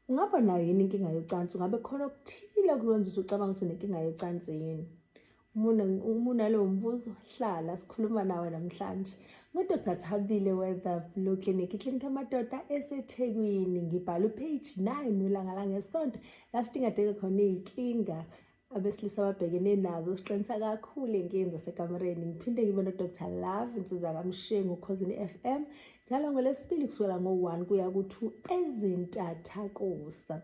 Ungaba nayo yini inkinga yocansi? Ungabe khona okuthile okwenza ukuthi ucabanga ukuthi unenkinga yocansi yini? Uma unalowo mbuzo, hlala sikhuluma nawe namhlanje. NguDr Thabile Weather Blue Clinic, iklinikhi yamadoda eseThekwini. Ngibhala upage 9 ulanga langesonto la sidingadeke khona iy'nkinga abesilisa ababhekene nazo. Siqinisa kakhulu iy'nkinga zasekamereni. Ngiphinde ngibe noDr Love Nsizaka-Mshengu uKhosini FM njalo ngoLwesibili kusukela ngo-1 kuya ku-2 ezintathakusa.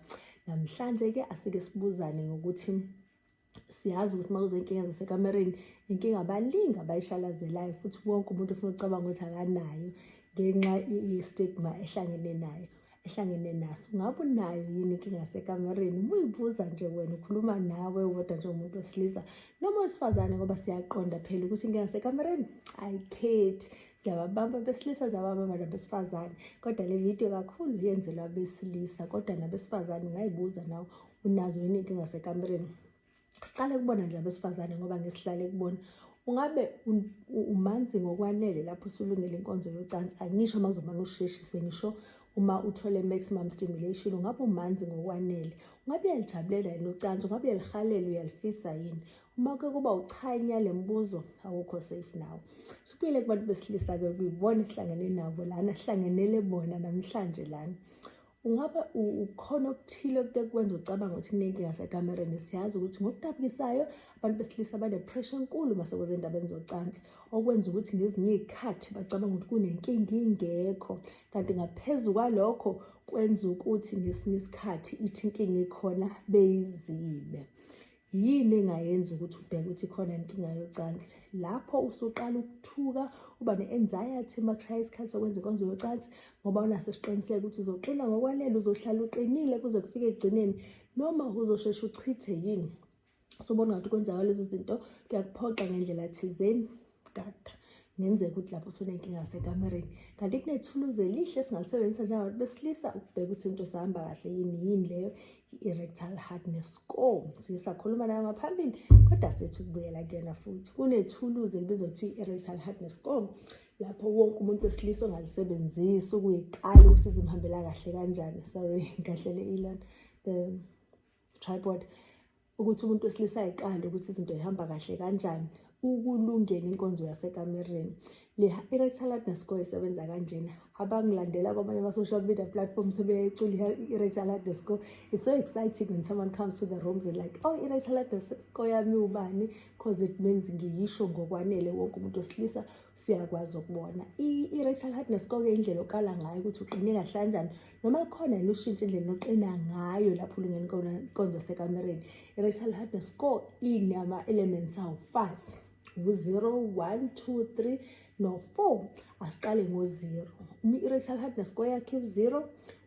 Namhlanje-ke asike sibuzane ngokuthi siyazi ukuthi uma kuzenkinga zasekamereni, inkinga abaningi abayishalazelayo futhi wonke umuntu ufuna ucabanga ukuthi akanayo ngenxa ye-stigma ehlangene naso. Ungabe unayo yini inkinga yasekamereni? Uma uyibuza nje wena ukhuluma nawe wodwa njengomuntu wesilisa noma wesifazane, ngoba siyaqonda phela ukuthi inkinga yasekamereni ayikhethi. Siyababamba abesilisa, siyababamba nabesifazane, kodwa le video kakhulu yenzelwa abesilisa, kodwa nabesifazane ungayibuza nawe, unazo yini inkinga yasekamereni? Siqale kubona nje abesifazane ngoba ngesihlale kubona. Ungabe umanzi ngokwanele lapho usulungele inkonzo yocansi? Angisho uma uzomane usheshiswe, ngisho uma uthole maximum stimulation. Ungabe umanzi ngokwanele? Ungabe uyalijabulela yini ucansi? Ungabe uyalihalela, uyalifisa yini? Uma kuba uchanya le mbuzo, awukho safe nawe. Sibuyele kubantu besilisa-ke, kuyibona esihlangene nabo lana, sihlangenele bona namhlanje lana. Ungabe ukhona okuthile okwenza ucabanga ukuthi kunenkinga yasekamereni? Siyazi ukuthi ngokudabukisayo abantu besilisa bane-pressure enkulu uma sekuza endabeni zocansi, okwenza ukuthi ngezinye iy'khathi bacabanga ukuthi kunenkinga ingekho, kanti ngaphezu kwalokho kwenza ukuthi ngesinye isikhathi ithi inkinga ikhona beyizibe. Yini engayenza ukuthi ubheke ukuthi ikhona inkinga yocansi? Lapho usuqala ukuthuka, uba ne-anxiety uma kushaya isikhathi sokwenza inkonzo yocansi, ngoba unaso isiqiniseko ukuthi uzoqina ngokwanele, uzohlala uqinile kuze kufike ekugcineni, noma uzosheshe uchithe yini? Sobona ngathi kwenzeka lezo zinto kuyakuphoqa ngendlela thizeni, gada ngenzeka ukuthi lapho usunenkinga yasekamereni. Kanti kunethuluzi elihle esingalisebenzisa njengabantu besilisa ukubheka ukuthi into sihamba kahle yini leyo i-erectile hardness score. Sisakhuluma nayo ngaphambili, kodwa sethi ukubuyela kuyena futhi. Kunethuluzi elibizwa kuthiwa i-erectile hardness score, lapho wonke umuntu wesilisa ongalisebenzisa ukuyikala ukuthi zimhambela kahle kanjani. Sorry, ngahlele ilana the tripod. Ukuthi umuntu wesilisa ayikale ukuthi izinto zihamba kahle kanjani ukulungela inkonzo yasekamereni. Le erectile hardness score isebenza kanjena. Abangilandela kwamanye ama-social media platforms sebeyicula i-erectile hardness score. It's so exciting when someone comes to the rooms and like, oh, erectile hardness score yami ubani, because it means ngiyisho ngokwanele wonke umuntu wesilisa siyakwazi ukubona. I-erectile hardness score indlela okala ngayo ukuthi uqine kahle kanjani, noma khona yini ushintshe indlela oqina ngayo lapho ulungela inkonzo yasekamereni. Erectile hardness score inama-elements awu 5. 0, 1, 2, 3 no 4. Asiqale ngo-0. Uma i-erectile hardness score yakhe u-0,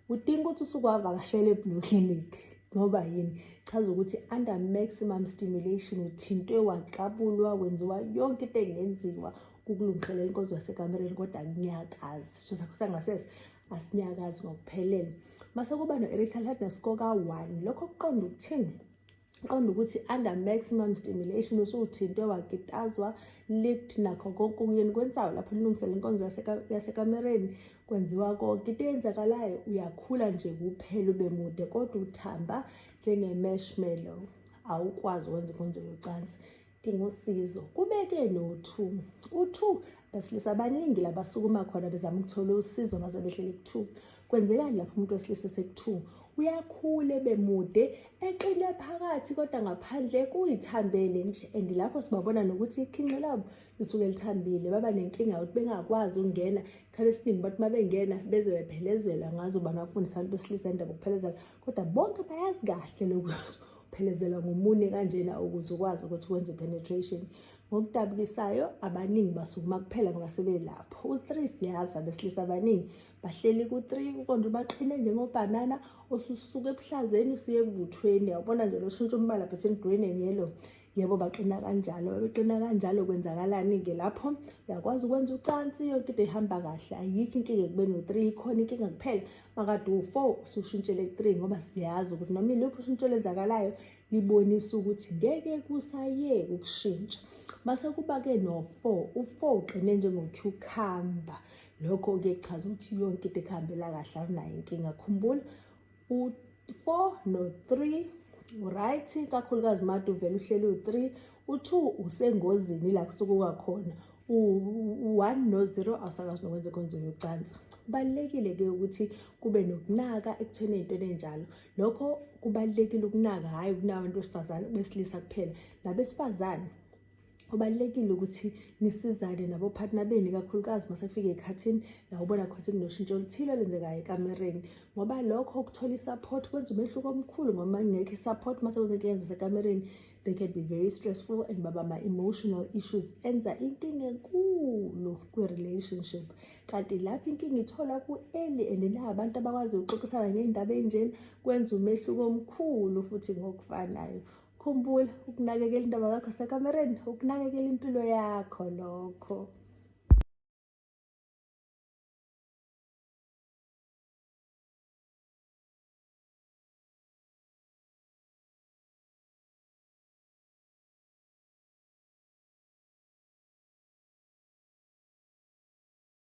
udinga ukuthi usukwavakashela eBlue Clinic. Ngoba yini? Chaza ukuthi under maximum stimulation uthintwe, waqabulwa, wenziwa yonke into engenziwa ukulungiselela inkonzo yasekamereni, kodwa akunyakazi. Sho sakho sangasese asinyakazi ngokuphelele. Mase kuba no-erectile hardness score ka-1. Lokho kuqonda ukuthini? Qonda ukuthi under maximum stimulation usuthintwe, wakitazwa, licked, nakho konke okuyeni kwenzayo lapho nilungisela inkonzo yasekamereni, kwenziwa konke. Into eyenzakalayo uyakhula nje kuphela ube mude, kodwa uthamba njenge-marshmallow, awukwazi ukwenza inkonzo yocansi. Dinga usizo. Kubeke no-2. U-2 besilisa abaningi labasukuma khona bezama ukuthola usizo maze behlele ku-2. Kwenzekani lapho umuntu wesilisa sek-2? Uyakhula bemude, eqine phakathi, kodwa ngaphandle kuyithambele nje. And lapho sibabona nokuthi ikhinqe labo lisuke lithambile. Baba nenkinga ukuthi bengakwazi ukungena. Isikhathi esiningi bathi uma bengena beze bephelezelwa ngazo banafundisa abantu besilisa indaba ukuphelezela, kodwa bonke bayazi kahle lokuthi uphelezelwa ngomune kanjena ukuze ukwazi ukuthi wenze penetration. Ngokudabukisayo abaningi basukuma kuphela ngoba sebelapho. U-3 siyazi abesilisa abaningi bahleli ku-3, uqonda baqine njengobhanana, osusuka ebuhlazeni usiye ekuvuthweni. Yabona nje lo shintsho umbala between green and yellow. Yebo, baqina kanjalo. Beqina kanjalo kwenzakalani-ke lapho? Uyakwazi ukwenza ucansi, yonke into ihamba kahle. Ayikho inkinga ekubeni u-3, ikhona inkinga kuphela makade u-4 usushintshele ku-3, ngoba siyazi ukuthi noma iluphi ushintsho lenzakalayo libonisa ukuthi ngeke kusayeke ukushintsha. Mase kuba-ke no-4, u-4 uqine njengo-cucumber. Lokho kuchaza ukuthi yonke into ekuhambela kahle, awunayo inkinga. Khumbula, 4 no-3, right? Kakhulukazi made uvele uhleli u-3, u-2 usengozini la kusuka khona, u-1 no-0 awusakwazi nokwenza inkonzo yocansi. Kubalulekile-ke ukuthi kube nokunaka ekutheni ey'ntweni ey'njalo. Lokho kubalulekile ukunaka, hhayi ukunaka abantu besifazane besilisa kuphela. Nabesifazane kubalulekile ukuthi nisizane nabophathina beni, kakhulukazi masefika ey'khathini la ubona khona kunoshintsho oluthile olenzekayo ekamereni, ngoba lokho ukuthola i-support kwenza umehluko omkhulu. Ngoba ngekho i-support mase kuze inkinga zasekamereni, they can be very stressful and baba ama-emotional issues, enza inkinga enkulu kwi-relationship. Kanti lapho inkinga ithola ku-early and nabantu abakwazi ukuxoxisana ngey'ndaba ey'njena, kwenza umehluko omkhulu futhi ngokufanayo. Khumbula ukunakekela indaba zakho zasekamereni, ukunakekela impilo yakho lokho.